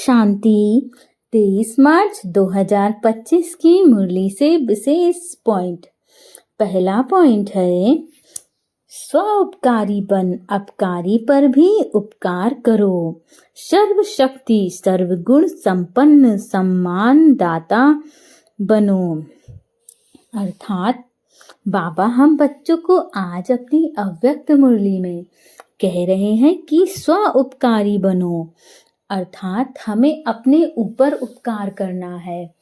शांति। 23 मार्च 2025 की मुरली से विशेष पॉइंट। पहला पॉइंट है, स्व उपकारी बन, अपकारी पर भी उपकार करो। सर्वशक्ति सर्वगुण संपन्न सम्मान दाता बनो। अर्थात बाबा हम बच्चों को आज अपनी अव्यक्त मुरली में कह रहे हैं कि स्व उपकारी बनो, अर्थात हमें अपने ऊपर उपकार करना है,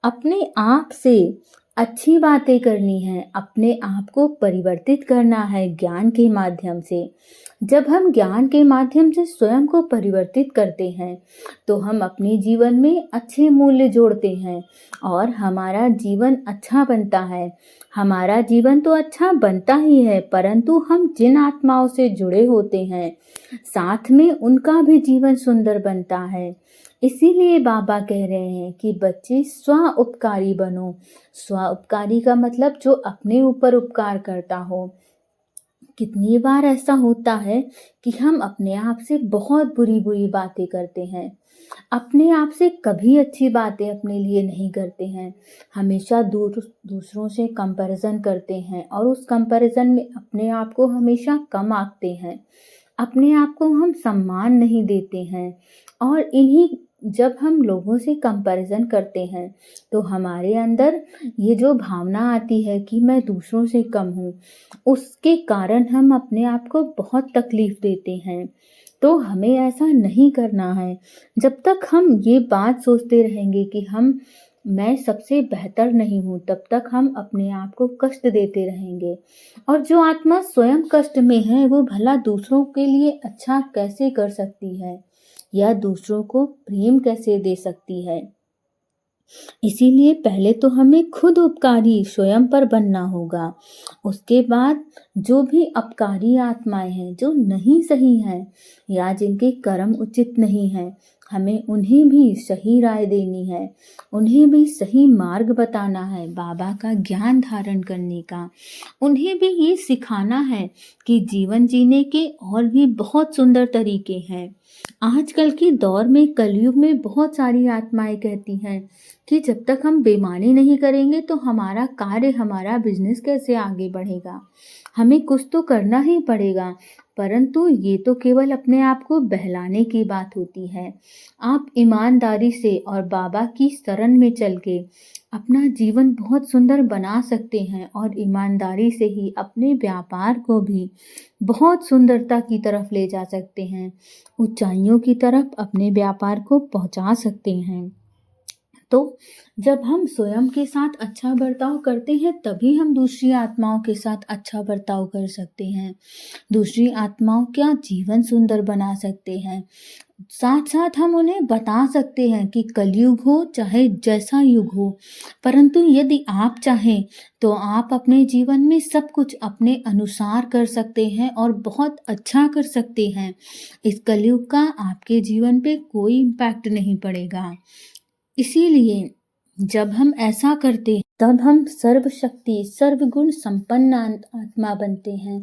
अपने आप से अच्छी बातें करनी है, अपने आप को परिवर्तित करना है ज्ञान के माध्यम से। जब हम ज्ञान के माध्यम से स्वयं को परिवर्तित करते हैं तो हम अपने जीवन में अच्छे मूल्य जोड़ते हैं और हमारा जीवन अच्छा बनता है। हमारा जीवन तो अच्छा बनता ही है, परंतु हम जिन आत्माओं से जुड़े होते हैं साथ में उनका भी जीवन सुंदर बनता है। इसीलिए बाबा कह रहे हैं कि बच्चे स्व उपकारी बनो। स्व उपकारी का मतलब जो अपने ऊपर उपकार करता हो। कितनी बार ऐसा होता है कि हम अपने आप से बहुत बुरी बुरी बातें करते हैं, अपने आप से कभी अच्छी बातें अपने लिए नहीं करते हैं, हमेशा दूसरों से कंपैरिजन करते हैं और उस कंपैरिजन में अपने आप को हमेशा कम आंकते हैं, अपने आप को हम सम्मान नहीं देते हैं। और इन्हीं जब हम लोगों से कंपैरिजन करते हैं तो हमारे अंदर ये जो भावना आती है कि मैं दूसरों से कम हूँ, उसके कारण हम अपने आप को बहुत तकलीफ देते हैं। तो हमें ऐसा नहीं करना है। जब तक हम ये बात सोचते रहेंगे कि मैं सबसे बेहतर नहीं हूँ, तब तक हम अपने आप को कष्ट देते रहेंगे। और जो आत्मा स्वयं कष्ट में है वो भला दूसरों के लिए अच्छा कैसे कर सकती है या दूसरों को प्रेम कैसे दे सकती है। इसीलिए पहले तो हमें खुद उपकारी स्वयं पर बनना होगा। उसके बाद जो भी अपकारी आत्माएं हैं, जो नहीं सही हैं या जिनके कर्म उचित नहीं हैं, हमें उन्हें भी सही राय देनी है, उन्हें भी सही मार्ग बताना है बाबा का ज्ञान धारण करने का। उन्हें भी ये सिखाना है कि जीवन जीने के और भी बहुत सुंदर तरीके हैं। आजकल के दौर में कलयुग में बहुत सारी आत्माएं कहती हैं कि जब तक हम बेईमानी नहीं करेंगे तो हमारा कार्य, हमारा बिजनेस कैसे आगे बढ़ेगा, हमें कुछ तो करना ही पड़ेगा। परंतु ये तो केवल अपने आप को बहलाने की बात होती है। आप ईमानदारी से और बाबा की शरण में चल के अपना जीवन बहुत सुंदर बना सकते हैं और ईमानदारी से ही अपने व्यापार को भी बहुत सुंदरता की तरफ ले जा सकते हैं, ऊंचाइयों की तरफ अपने व्यापार को पहुंचा सकते हैं। तो जब हम स्वयं के साथ अच्छा बर्ताव करते हैं तभी हम दूसरी आत्माओं के साथ अच्छा बर्ताव कर सकते हैं, दूसरी आत्माओं का जीवन सुंदर बना सकते हैं। साथ साथ हम उन्हें बता सकते हैं कि कलयुग हो चाहे जैसा युग हो, परंतु यदि आप चाहें तो आप अपने जीवन में सब कुछ अपने अनुसार कर सकते हैं और बहुत अच्छा कर सकते हैं। इस कलयुग का आपके जीवन पे कोई इम्पैक्ट नहीं पड़ेगा। इसीलिए जब हम ऐसा करते हैं तब हम सर्वशक्ति सर्वगुण संपन्न आत्मा बनते हैं।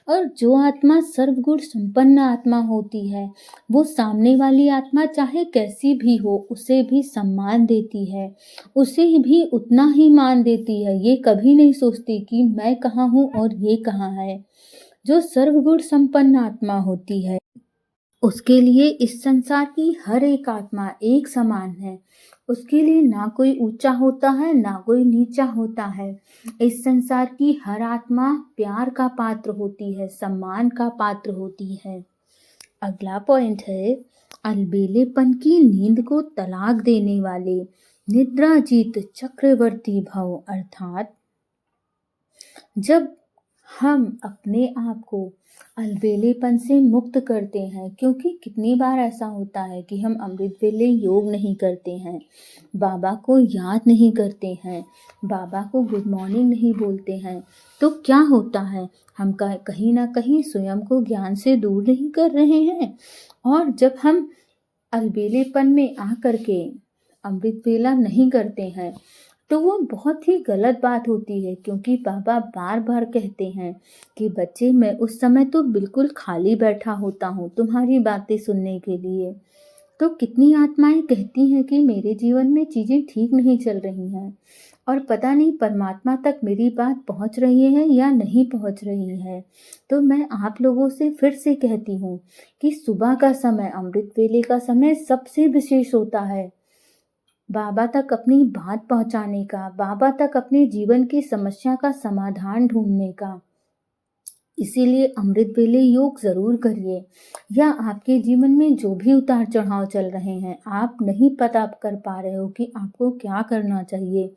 और जो आत्मा सर्वगुण संपन्न आत्मा होती है वो सामने वाली आत्मा चाहे कैसी भी हो उसे भी सम्मान देती है, उसे भी उतना ही मान देती है। ये कभी नहीं सोचती कि मैं कहाँ हूँ और ये कहाँ है। जो सर्वगुण संपन्न आत्मा होती है उसके लिए इस संसार की हर एक आत्मा एक समान है। उसके लिए ना कोई ऊंचा होता है ना कोई नीचा होता है। इस संसार की हर आत्मा प्यार का पात्र होती है, सम्मान का पात्र होती है। अगला पॉइंट है, अलबेलेपन की नींद को तलाक देने वाले निद्राजीत चक्रवर्ती भव। अर्थात जब हम अपने आप को अलबेलेपन से मुक्त करते हैं, क्योंकि कितनी बार ऐसा होता है कि हम अमृत वेले योग नहीं करते हैं, बाबा को याद नहीं करते हैं, बाबा को गुड मॉर्निंग नहीं बोलते हैं, तो क्या होता है, हम कहीं ना कहीं स्वयं को ज्ञान से दूर नहीं कर रहे हैं। और जब हम अलबेलेपन में आकर के अमृत वेला नहीं करते हैं तो वो बहुत ही गलत बात होती है, क्योंकि बाबा बार बार कहते हैं कि बच्चे मैं उस समय तो बिल्कुल खाली बैठा होता हूँ तुम्हारी बातें सुनने के लिए, तो कितनी आत्माएं कहती हैं कि मेरे जीवन में चीज़ें ठीक नहीं चल रही हैं और पता नहीं परमात्मा तक मेरी बात पहुंच रही है या नहीं पहुंच रही है। तो मैं आप लोगों से फिर से कहती हूँ कि सुबह का समय, अमृत वेले का समय सबसे विशेष होता है बाबा तक अपनी बात पहुंचाने का, बाबा तक अपने जीवन की समस्या का समाधान ढूंढने का। इसीलिए अमृत वेले योग ज़रूर करिए। या आपके जीवन में जो भी उतार चढ़ाव चल रहे हैं, आप नहीं पता कर पा रहे हो कि आपको क्या करना चाहिए,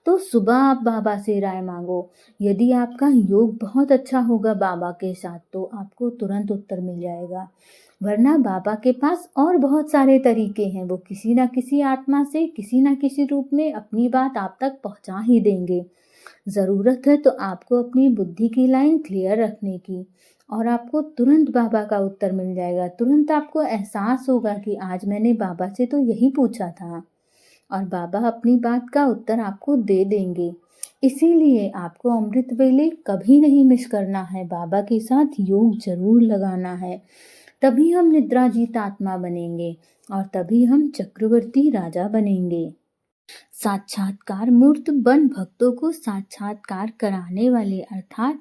तो सुबह आप बाबा से राय मांगो। यदि आपका योग बहुत अच्छा होगा बाबा के साथ, तो आपको तुरंत उत्तर मिल जाएगा। वरना बाबा के पास और बहुत सारे तरीके हैं, वो किसी ना किसी आत्मा से किसी ना किसी रूप में अपनी बात आप तक पहुंचा ही देंगे। ज़रूरत है तो आपको अपनी बुद्धि की लाइन क्लियर रखने की, और आपको तुरंत बाबा का उत्तर मिल जाएगा। तुरंत आपको एहसास होगा कि आज मैंने बाबा से तो यही पूछा था, और बाबा अपनी बात का उत्तर आपको दे देंगे। इसीलिए आपको अमृत वेले कभी नहीं मिस करना है, बाबा के साथ योग जरूर लगाना है। तभी हम निद्राजीत आत्मा बनेंगे और तभी हम चक्रवर्ती राजा बनेंगे। साक्षात्कार मूर्त बन भक्तों को साक्षात्कार कराने वाले अर्थात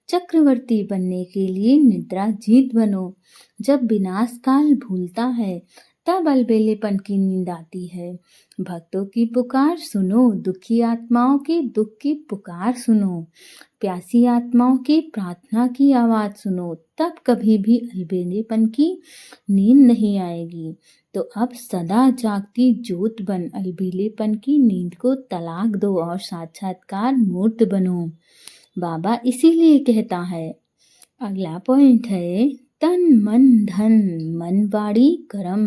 चक्रवर्ती बनने के लिए निद्रा जीत बनो। जब विनाश काल भूलता है तब अलबेलेपन की नींद आती है। भक्तों की पुकार सुनो, दुखी आत्माओं की दुख की पुकार सुनो, प्यासी आत्माओं की प्रार्थना की आवाज सुनो, तब कभी भी अलबेलेपन की नींद नहीं आएगी। तो अब सदा जागती ज्योत बन अलबेलेपन की नींद को तलाक दो और साक्षात्कार मूर्त बनो। बाबा इसीलिए कहता है, अगला पॉइंट है, तन मन धन मन वाणी कर्म,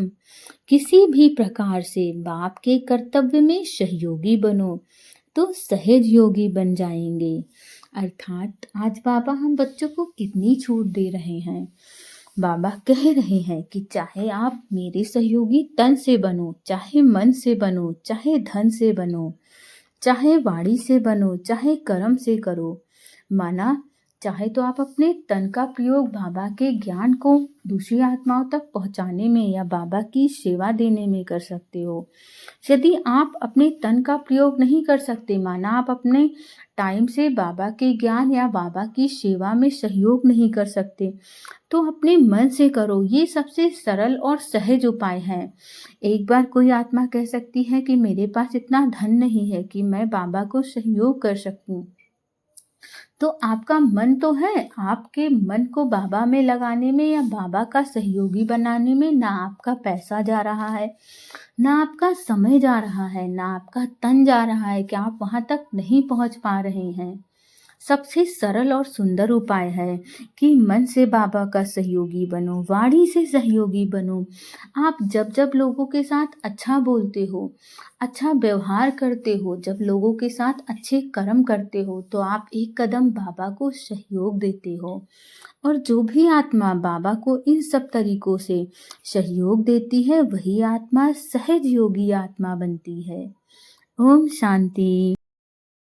किसी भी प्रकार से बाप के कर्तव्य में सहयोगी बनो तो सहज योगी बन जाएंगे। अर्थात आज बाबा हम बच्चों को कितनी छूट दे रहे हैं। बाबा कह रहे हैं कि चाहे आप मेरे सहयोगी तन से बनो, चाहे मन से बनो, चाहे धन से बनो, चाहे वाणी से बनो, चाहे कर्म से करो। माना चाहे तो आप अपने तन का प्रयोग बाबा के ज्ञान को दूसरी आत्माओं तक पहुंचाने में या बाबा की सेवा देने में कर सकते हो। यदि आप अपने तन का प्रयोग नहीं कर सकते, माना आप अपने टाइम से बाबा के ज्ञान या बाबा की सेवा में सहयोग नहीं कर सकते, तो अपने मन से करो। ये सबसे सरल और सहज उपाय है। एक बार कोई आत्मा कह सकती है कि मेरे पास इतना धन नहीं है कि मैं बाबा को सहयोग कर सकूं, तो आपका मन तो है, आपके मन को बाबा में लगाने में या बाबा का सहयोगी बनाने में ना आपका पैसा जा रहा है, ना आपका समय जा रहा है, ना आपका तन जा रहा है कि आप वहां तक नहीं पहुंच पा रहे हैं। सबसे सरल और सुंदर उपाय है कि मन से बाबा का सहयोगी बनो, वाणी से सहयोगी बनो। आप जब जब लोगों के साथ अच्छा बोलते हो, अच्छा व्यवहार करते हो, जब लोगों के साथ अच्छे कर्म करते हो, तो आप एक कदम बाबा को सहयोग देते हो। और जो भी आत्मा बाबा को इन सब तरीकों से सहयोग देती है, वही आत्मा सहज योगी आत्मा बनती है। ओम शांति।